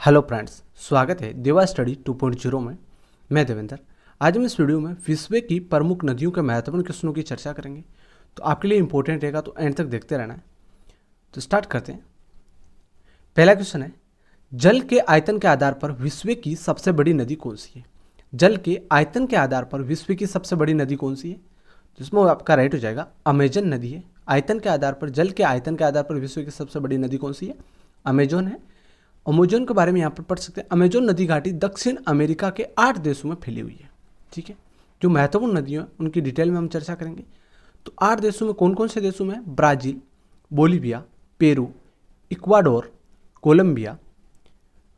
Hello friends, स्वागत है देवा स्टडी 2.0 में। मैं देवेंद्र। आज हम इस वीडियो में विश्व की प्रमुख नदियों के महत्वपूर्ण क्वेश्चनों की चर्चा करेंगे, तो आपके लिए इंपॉर्टेंट रहेगा, तो एंड तक देखते रहना है। तो स्टार्ट करते हैं। पहला क्वेश्चन है, जल के आयतन के आधार पर विश्व की सबसे बड़ी नदी कौन सी है? जल के आयतन के आधार पर विश्व की सबसे बड़ी नदी कौन सी है? तो इसमें आपका राइट हो जाएगा अमेजन नदी है। आयतन के आधार पर, जल के आयतन के आधार पर विश्व की सबसे बड़ी नदी कौन सी है? अमेजोन है। अमेजोन के बारे में यहाँ पर पढ़ सकते हैं। अमेजोन नदी घाटी दक्षिण अमेरिका के 8 देशों में फैली हुई है। ठीक है, जो महत्वपूर्ण नदियाँ हैं उनकी डिटेल में हम चर्चा करेंगे। तो 8 देशों में कौन कौन से देशों में? Brazil, Bolivia, Peru, Ecuador, Colombia,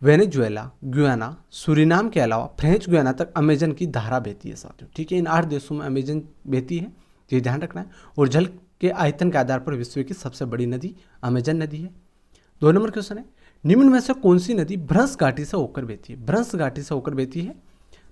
Venezuela, Guyana, Suriname के अलावा फ्रेंच गुयाना तक अमेजन की धारा बहती है साथियों। ठीक है, इन 8 देशों में अमेजन बहती है, ये ध्यान रखना है। और जल के आयतन के आधार पर विश्व की सबसे बड़ी नदी अमेजन नदी है। 2 नंबर क्वेश्चन है, निम्न में से कौन सी नदी भ्रंश घाटी से होकर बहती है? भ्रंश घाटी से होकर बहती है,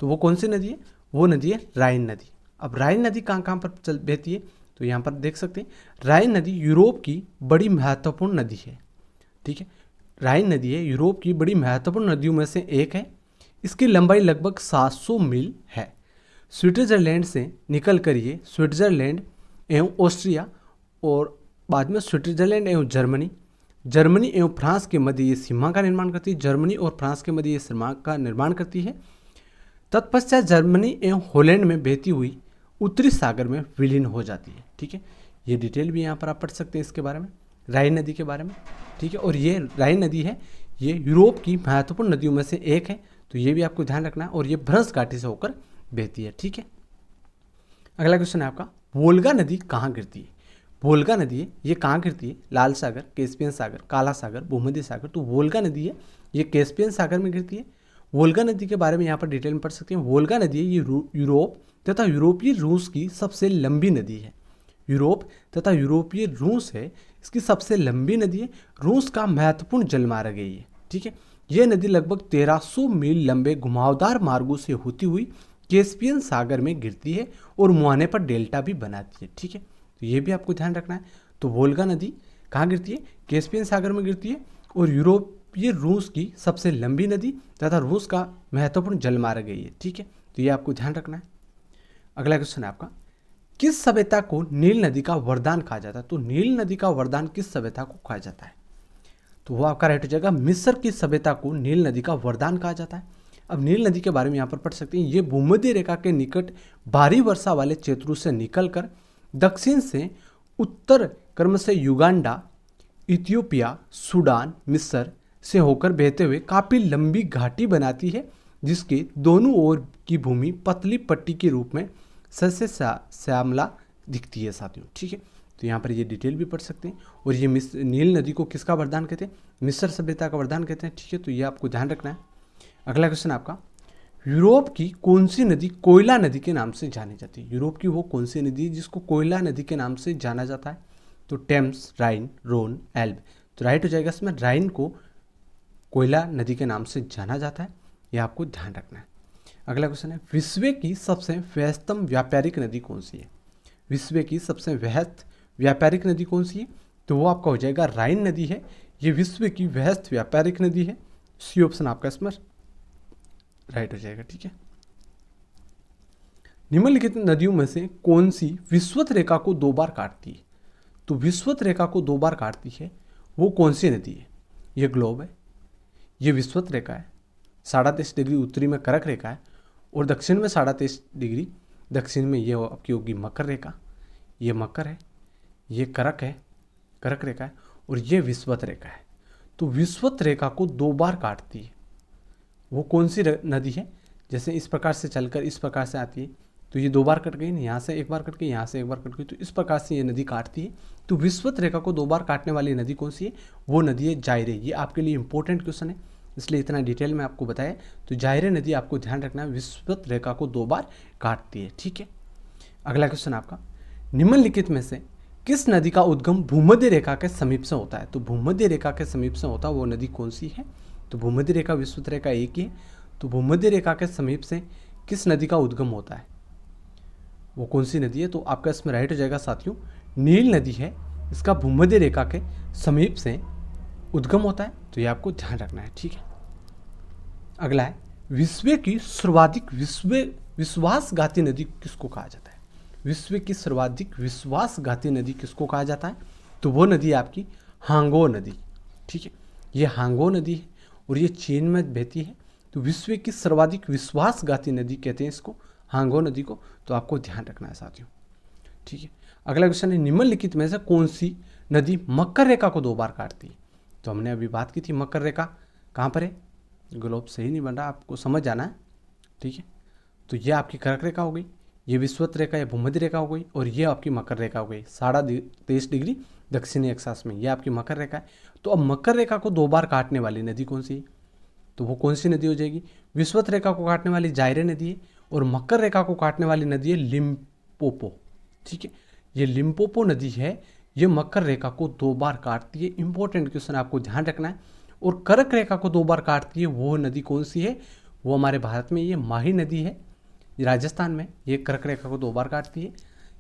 तो वो कौन सी नदी है? वो नदी है राइन नदी। अब राइन नदी कहाँ कहाँ पर बहती है? तो यहाँ पर देख सकते हैं, राइन नदी यूरोप की बड़ी महत्वपूर्ण नदी है। ठीक है, राइन नदी है यूरोप की बड़ी महत्वपूर्ण नदियों में से एक है। इसकी लंबाई लगभग 700 मील है। स्विट्जरलैंड से निकल कर ये स्विट्जरलैंड एवं ऑस्ट्रिया और बाद में स्विट्जरलैंड एवं जर्मनी एवं फ्रांस के मध्य ये सीमा का निर्माण करती है। जर्मनी और फ्रांस के मध्य ये सीमा का निर्माण करती है। तत्पश्चात जर्मनी एवं हॉलैंड में बहती हुई उत्तरी सागर में विलीन हो जाती है। ठीक है, ये डिटेल भी यहाँ पर आप पढ़ सकते हैं इसके बारे में, राइन नदी के बारे में। ठीक है, और ये राइन नदी है, ये यूरोप की महत्वपूर्ण नदियों में से एक है, तो ये भी आपको ध्यान रखना है। और ये भ्रंश घाटी से होकर बहती है। ठीक है, अगला क्वेश्चन है आपका, वोल्गा नदी कहाँ गिरती है? वोल्गा नदी है, ये कहाँ गिरती है? लाल सागर, कैस्पियन सागर, काला सागर, भूमध्य सागर। तो वोल्गा नदी है, ये कैस्पियन सागर में गिरती है। वोल्गा नदी के बारे में यहाँ पर डिटेल में पढ़ सकते हैं। वोल्गा नदी है, ये यूरोप तथा यूरोपीय रूस की सबसे लंबी नदी है। यूरोप तथा यूरोपीय रूस है, इसकी सबसे लंबी नदी है। रूस का महत्वपूर्ण जलमार्ग है ये। ठीक है, ये नदी लगभग 1300 मील लंबे घुमावदार मार्गों से होती हुई कैस्पियन सागर में गिरती है और मुहाने पर डेल्टा भी बनाती है। ठीक है, तो ये भी आपको ध्यान रखना है। तो वोल्गा नदी कहाँ गिरती है? कैस्पियन सागर में गिरती है और यूरोपीय रूस की सबसे लंबी नदी तथा रूस का महत्वपूर्ण जलमार्ग है ये। ठीक है, तो ये आपको ध्यान रखना है। अगला क्वेश्चन है आपका, किस सभ्यता को नील नदी का वरदान कहा जाता है? तो नील नदी का वरदान किस सभ्यता को कहा जाता है? तो वो आपका राइट हो जाएगा, मिस्र की सभ्यता को नील नदी का वरदान कहा जाता है। अब नील नदी के बारे में यहाँ पर पढ़ सकते हैं। ये भूमध्य रेखा के निकट भारी वर्षा वाले क्षेत्रों से निकलकर दक्षिण से उत्तर क्रम से युगांडा, इथियोपिया, सूडान, मिस्र से होकर बहते हुए काफ़ी लंबी घाटी बनाती है, जिसके दोनों ओर की भूमि पतली पट्टी के रूप में सस्य श्यामला दिखती है साथियों। ठीक है, तो यहाँ पर ये डिटेल भी पढ़ सकते हैं। और ये नील नदी को किसका वरदान कहते हैं? मिस्र सभ्यता का वरदान कहते हैं। ठीक है, तो ये आपको ध्यान रखना है। अगला क्वेश्चन आपका, यूरोप की कौन सी नदी कोयला नदी के नाम से जानी जाती है? यूरोप की वो कौन सी नदी जिसको कोयला नदी के नाम से जाना जाता है? तो टेम्स, राइन, रोन, एल्ब। तो राइट हो जाएगा इसमें, राइन को कोयला नदी के नाम से जाना जाता है, ये आपको ध्यान रखना है। अगला क्वेश्चन है, विश्व की सबसे व्यस्तम व्यापारिक नदी कौन सी है? विश्व की सबसे व्यस्त व्यापारिक नदी कौन सी है? तो वो आपका हो जाएगा राइन नदी है, ये विश्व की व्यस्त व्यापारिक नदी है। सी ऑप्शन आपका इसमें राइट हो जाएगा। ठीक है, निम्नलिखित नदियों में से कौन सी विषुवत रेखा को 2 बार काटती है? तो विषुवत रेखा को 2 बार काटती है, वो कौन सी नदी है? ये ग्लोब है, ये विषुवत रेखा है, 23.5 डिग्री उत्तरी में करक रेखा है और दक्षिण में 23.5 डिग्री दक्षिण में ये आपकी होगी मकर रेखा। ये मकर है, ये करक है, करक रेखा है और ये विषुवत रेखा है। तो विषुवत रेखा को 2 बार काटती है, वो कौन सी नदी है? जैसे इस प्रकार से चलकर इस प्रकार से आती है, तो ये 2 बार कट गई, यहाँ से 1 बार कट गई, यहाँ से 1 बार कट गई, तो इस प्रकार से ये नदी काटती है। तो विषुवत रेखा को 2 बार काटने वाली नदी कौन सी है? वो नदी है जायरे। ये आपके लिए इंपॉर्टेंट क्वेश्चन है, इसलिए इतना डिटेल में आपको बताया। तो जायरे नदी आपको ध्यान रखना है, विषुवत रेखा को 2 बार काटती है। ठीक है, अगला क्वेश्चन आपका, निम्नलिखित में से किस नदी का उद्गम भूमध्य रेखा के समीप से होता है? तो भूमध्य रेखा के समीप से होता है वो नदी कौन सी है? तो भूमध्य रेखा विषुवत रेखा एक ही है, तो भूमध्य रेखा के समीप से किस नदी का उद्गम होता है, वो कौन सी नदी है? तो आपका इसमें राइट हो जाएगा साथियों, नील नदी है, इसका भूमध्य रेखा के समीप से उद्गम होता है, तो ये आपको ध्यान रखना है। ठीक है, अगला है, विश्व की सर्वाधिक विश्वासघाती नदी किसको कहा जाता है? विश्व की सर्वाधिक विश्वासघाती नदी किसको कहा जाता है? तो वो नदी है आपकी हांगो नदी। ठीक है, ये हांगो नदी है और ये चीन में बहती है। तो विश्व की सर्वाधिक विश्वासघाती नदी कहते हैं इसको, हांगो नदी को। तो आपको ध्यान रखना है साथियों। ठीक है, अगला क्वेश्चन है, निम्नलिखित में से कौन सी नदी मकर रेखा को 2 बार काटती है? तो हमने अभी बात की थी मकर रेखा कहाँ पर है, ग्लोब सही नहीं बन रहा, आपको समझ जाना है। ठीक है, तो ये आपकी कर्क रेखा हो गई, ये विषुवत रेखा या भूमध्य रेखा हो गई, और ये आपकी मकर रेखा हो गई 23.5 डिग्री दक्षिणी अक्षांश में, ये आपकी मकर रेखा है। तो अब मकर रेखा को 2 बार काटने वाली नदी कौन सी है? तो वो कौन सी नदी हो जाएगी? विषुवत रेखा को काटने वाली जायरे नदी है, और मकर रेखा को काटने वाली नदी है लिम्पोपो। ठीक है, ये लिम्पोपो नदी है, ये मकर रेखा को 2 बार काटती है। इंपॉर्टेंट क्वेश्चन आपको ध्यान रखना है। और कर्क रेखा को 2 बार काटती है, वो नदी कौन सी है? वो हमारे भारत में ये माही नदी है, राजस्थान में ये कर्क रेखा को 2 बार काटती है,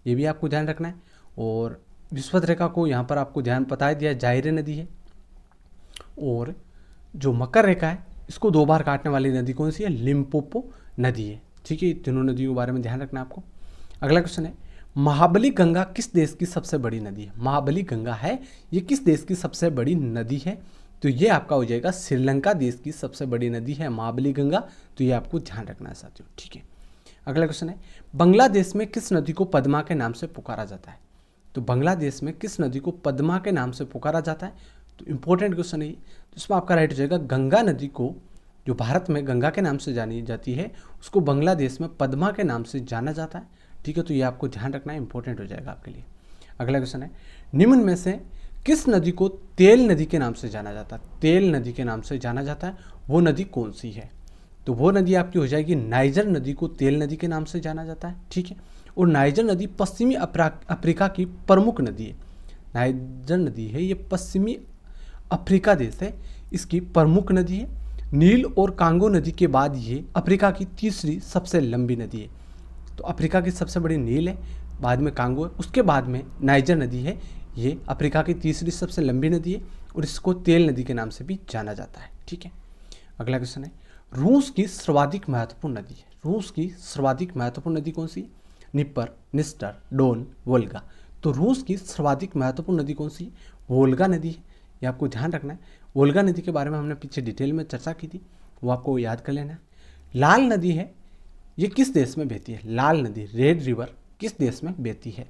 ये भी आपको ध्यान रखना है। और विषुवत रेखा को यहाँ पर आपको ध्यान पता है दिया, जायरे नदी है। और जो मकर रेखा है इसको 2 बार काटने वाली नदी कौन सी है? लिम्पोपो नदी है। ठीक है, तीनों नदियों के बारे में ध्यान रखना है आपको। अगला क्वेश्चन है, महाबली गंगा किस देश की सबसे बड़ी नदी है? महाबली गंगा है, ये किस देश की सबसे बड़ी नदी है? तो ये आपका हो जाएगा श्रीलंका देश की सबसे बड़ी नदी है महाबली गंगा। तो ये आपको ध्यान रखना है साथियों। ठीक है, अगला क्वेश्चन है, बांग्लादेश में किस नदी को पद्मा के नाम से पुकारा जाता है? तो बांग्लादेश में किस नदी को पद्मा के नाम से पुकारा जाता है? तो इंपॉर्टेंट क्वेश्चन है, तो इसमें आपका राइट हो जाएगा, गंगा नदी को, जो भारत में गंगा के नाम से जानी जाती है, उसको बांग्लादेश में पद्मा के नाम से जाना जाता है। ठीक है, तो ये आपको ध्यान रखना है, इंपॉर्टेंट हो जाएगा आपके लिए। अगला क्वेश्चन है, निम्न में से किस नदी को तेल नदी के नाम से जाना जाता है? तेल नदी के नाम से जाना जाता है, वो नदी कौन सी है? तो वो नदी आपकी हो जाएगी नाइजर नदी को तेल नदी के नाम से जाना जाता है। ठीक है, और नाइजर नदी पश्चिमी अफ्रीका की प्रमुख नदी है। नाइजर नदी है, ये पश्चिमी अफ्रीका देश है, इसकी प्रमुख नदी है। नील और कांगो नदी के बाद ये अफ्रीका की तीसरी सबसे लंबी नदी है। तो अफ्रीका की सबसे बड़ी नील है, बाद में कांगो है, उसके बाद में नाइजर नदी है, ये अफ्रीका की तीसरी सबसे लंबी नदी है, और इसको तेल नदी के नाम से भी जाना जाता है। ठीक है, अगला क्वेश्चन है, रूस की सर्वाधिक महत्वपूर्ण नदी है। रूस की सर्वाधिक महत्वपूर्ण नदी कौन सी है? निपर, निस्टर, डोन, वोल्गा। तो रूस की सर्वाधिक महत्वपूर्ण नदी कौन सी है? वोल्गा नदी है, ये आपको ध्यान रखना है। वोल्गा नदी के बारे में हमने पीछे डिटेल में चर्चा की थी, वो आपको याद कर लेना है। लाल नदी है, ये किस देश में बहती है? लाल नदी, रेड रिवर, किस देश में बहती है?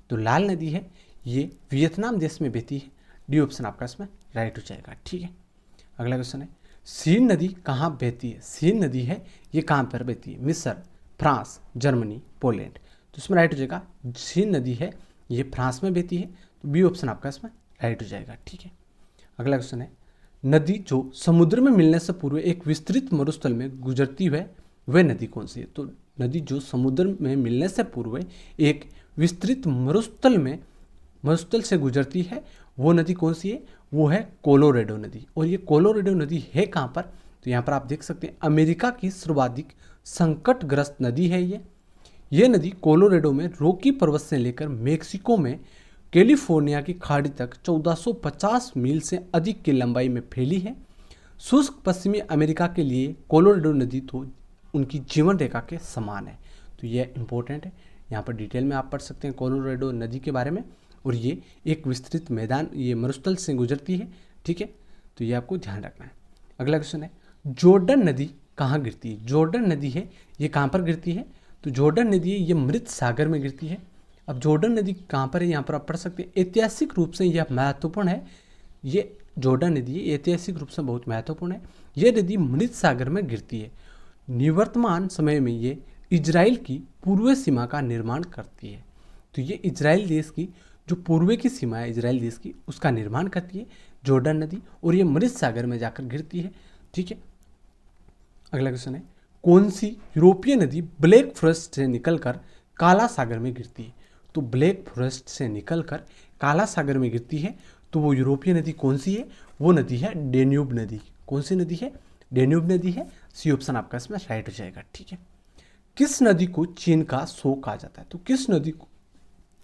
तो लाल नदी है, ये वियतनाम देश में बहती है। डी ऑप्शन आपका इसमें राइट हो जाएगा। ठीक है, अगला क्वेश्चन है, सीन नदी कहाँ बहती है? सीन नदी है, ये कहाँ पर बहती है? मिस्र, फ्रांस, जर्मनी, पोलैंड। तो इसमें राइट हो जाएगा, सीन नदी है, ये फ्रांस में बहती है। तो बी ऑप्शन आपका इसमें राइट हो जाएगा। ठीक है, अगला क्वेश्चन है, नदी जो समुद्र में मिलने से पूर्व एक विस्तृत मरुस्थल में गुजरती है, वह नदी कौन सी है? तो नदी जो समुद्र में मिलने से पूर्व एक विस्तृत मरुस्थल से गुजरती है, वो नदी कौन सी है? वो है कोलोरेडो नदी। और ये कोलोरेडो नदी है कहाँ पर? तो यहाँ पर आप देख सकते हैं, अमेरिका की सर्वाधिक संकटग्रस्त नदी है ये नदी कोलोरेडो में रॉकी पर्वत से लेकर मेक्सिको में कैलिफोर्निया की खाड़ी तक 1450 मील से अधिक की लंबाई में फैली है। शुष्क पश्चिमी अमेरिका के लिए कोलोरेडो नदी तो उनकी जीवन रेखा के समान है। तो ये इंपॉर्टेंट है, यहाँ पर डिटेल में आप पढ़ सकते हैं कोलोरेडो नदी के बारे में। और ये एक विस्तृत मैदान, ये मरुस्थल से गुजरती है। ठीक है, तो ये आपको ध्यान रखना है। अगला क्वेश्चन है, जॉर्डन नदी कहाँ गिरती है? जॉर्डन नदी है, ये कहाँ पर गिरती है? तो जॉर्डन नदी है, ये मृत सागर में गिरती है। अब जॉर्डन नदी कहाँ पर है, यहाँ पर आप पढ़ सकते हैं। ऐतिहासिक रूप से यह महत्वपूर्ण है, ये जॉर्डन नदी है ऐतिहासिक रूप से बहुत महत्वपूर्ण है। ये नदी मृत सागर में गिरती है। निवर्तमान समय में ये इजराइल की पूर्वी सीमा का निर्माण करती है। तो ये इजराइल देश की जो पूर्वी की सीमा है इजराइल देश की, उसका निर्माण करती है जॉर्डन नदी, और ये मृत सागर में जाकर गिरती है। ठीक है, अगला क्वेश्चन है, कौन सी यूरोपीय नदी ब्लैक फॉरेस्ट से निकलकर काला सागर में गिरती है? तो ब्लैक फॉरेस्ट से निकलकर काला सागर में गिरती है, तो वो यूरोपीय नदी कौन सी है? वो नदी है डेन्यूब नदी। कौन सी नदी है? डेन्यूब नदी है। सी ऑप्शन आपका इसमें राइट हो जाएगा। ठीक है, किस नदी को चीन का शोक कहा जाता है? तो किस नदी को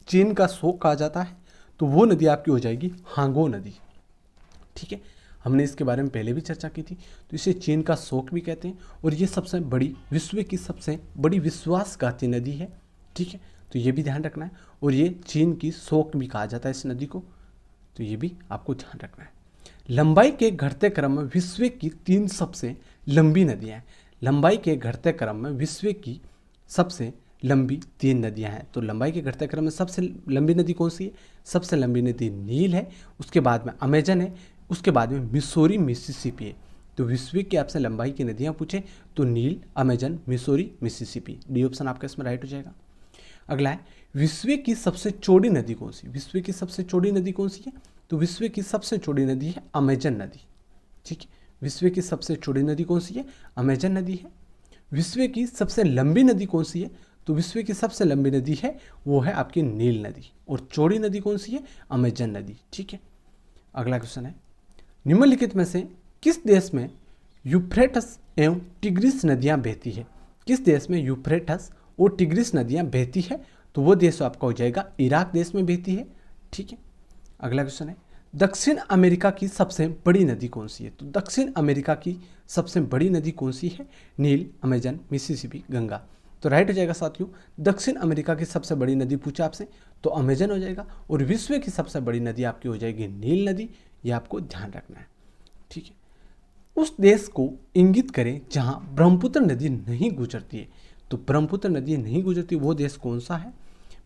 चीन का शोक कहा जाता है? तो वो नदी आपकी हो जाएगी हांगो नदी। ठीक है, हमने इसके बारे में पहले भी चर्चा की थी। तो इसे चीन का शोक भी कहते हैं और ये सबसे बड़ी विश्व की सबसे बड़ी विश्वासघाती नदी है। ठीक है, तो ये भी ध्यान रखना है। और ये चीन की शोक भी कहा जाता है इस नदी को, तो ये भी आपको ध्यान रखना है। लंबाई के घटते क्रम में विश्व की 3 सबसे लंबी नदियाँ हैं। लंबाई के घटते क्रम में विश्व की सबसे लंबी 3 नदियाँ हैं। तो लंबाई के घटते क्रम में सबसे लंबी नदी कौन सी है? सबसे लंबी नदी नील है, उसके बाद में अमेजन है, उसके बाद में मिसौरी, मिसिसिपी है। तो विश्व की आपसे लंबाई की नदियाँ पूछे तो Nile, Amazon, Missouri, Mississippi, D option आपका इसमें राइट हो जाएगा। अगला है विश्व की सबसे चौड़ी नदी कौन सी? विश्व की सबसे चौड़ी नदी कौन सी है? तो विश्व की सबसे चौड़ी नदी है अमेजन नदी। ठीक है, विश्व की सबसे चौड़ी नदी कौन सी है? अमेजन नदी है। विश्व की सबसे लंबी नदी कौन सी है? तो विश्व की सबसे लंबी नदी है वो है आपकी नील नदी। और चौड़ी नदी कौन सी है? अमेजन नदी। ठीक है, अगला क्वेश्चन है निम्नलिखित में से किस देश में यूफ्रेटस एवं टिग्रिस नदियां बहती है? किस देश में यूफ्रेटस और टिग्रिस नदियां बहती है? तो वो देश आपका हो जाएगा इराक देश में बहती है। ठीक है, अगला क्वेश्चन है दक्षिण अमेरिका की सबसे बड़ी नदी कौन सी है? तो दक्षिण अमेरिका की सबसे बड़ी नदी कौन सी है? नील, अमेजन, मिसिसिपी, गंगा। तो राइट हो जाएगा साथियों, दक्षिण अमेरिका की सबसे बड़ी नदी पूछा आपसे तो अमेजन हो जाएगा। और विश्व की सबसे बड़ी नदी आपकी हो जाएगी नील नदी, ये आपको ध्यान रखना है। ठीक है, उस देश को इंगित करें जहां ब्रह्मपुत्र नदी नहीं गुजरती है। तो ब्रह्मपुत्र नदी नहीं गुजरती वो देश कौन सा है?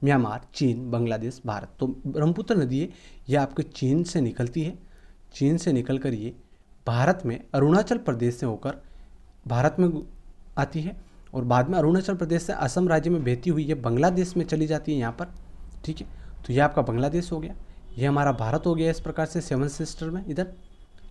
म्यांमार, चीन, बांग्लादेश, भारत। तो ब्रह्मपुत्र नदी है ये आपके चीन से निकलती है। चीन से निकल कर ये भारत में अरुणाचल प्रदेश से होकर भारत में आती है और बाद में अरुणाचल प्रदेश से असम राज्य में बहती हुई ये बांग्लादेश में चली जाती है यहाँ पर। ठीक है, तो ये आपका बांग्लादेश हो गया, ये हमारा भारत हो गया इस प्रकार से 7 सिस्टर में इधर।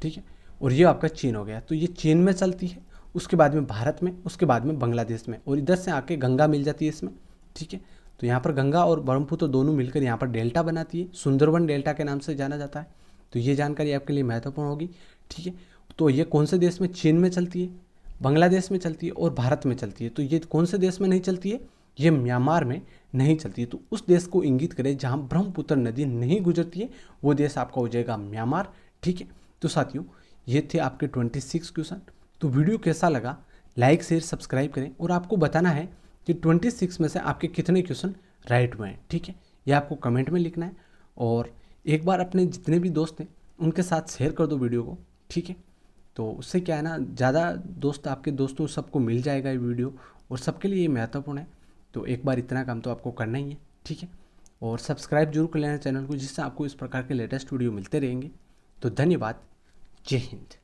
ठीक है, और ये आपका चीन हो गया। तो ये चीन में चलती है, उसके बाद में भारत में, उसके बाद में बांग्लादेश में, और इधर से आके गंगा मिल जाती है इसमें। ठीक है, तो यहाँ पर गंगा और ब्रह्मपुत्र दोनों मिलकर यहाँ पर डेल्टा बनाती है, सुंदरवन डेल्टा के नाम से जाना जाता है। तो ये जानकारी आपके लिए महत्वपूर्ण होगी। ठीक है, तो ये कौन से देश में? चीन में चलती है, बांग्लादेश में चलती है और भारत में चलती है। तो ये कौन से देश में नहीं चलती है? ये म्यांमार में नहीं चलती है। तो उस देश को इंगित करें जहाँ ब्रह्मपुत्र नदी नहीं गुजरती है, वो देश आपका हो जाएगा म्यांमार। ठीक है, तो साथियों ये थे आपके 26 क्वेश्चन। तो वीडियो कैसा लगा लाइक शेयर सब्सक्राइब करें और आपको बताना है कि 26 में से आपके कितने क्वेश्चन राइट हुए हैं। ठीक है, ये आपको कमेंट में लिखना है और एक बार अपने जितने भी दोस्त हैं उनके साथ शेयर कर दो वीडियो को। ठीक है, तो उससे क्या है ना, ज़्यादा दोस्त आपके दोस्तों सबको मिल जाएगा ये वीडियो और सबके लिए ये महत्वपूर्ण है। तो एक बार इतना काम तो आपको करना ही है। ठीक है, और सब्सक्राइब जरूर कर लेना चैनल को, जिससे आपको इस प्रकार के लेटेस्ट वीडियो मिलते रहेंगे। तो धन्यवाद, जय हिंद।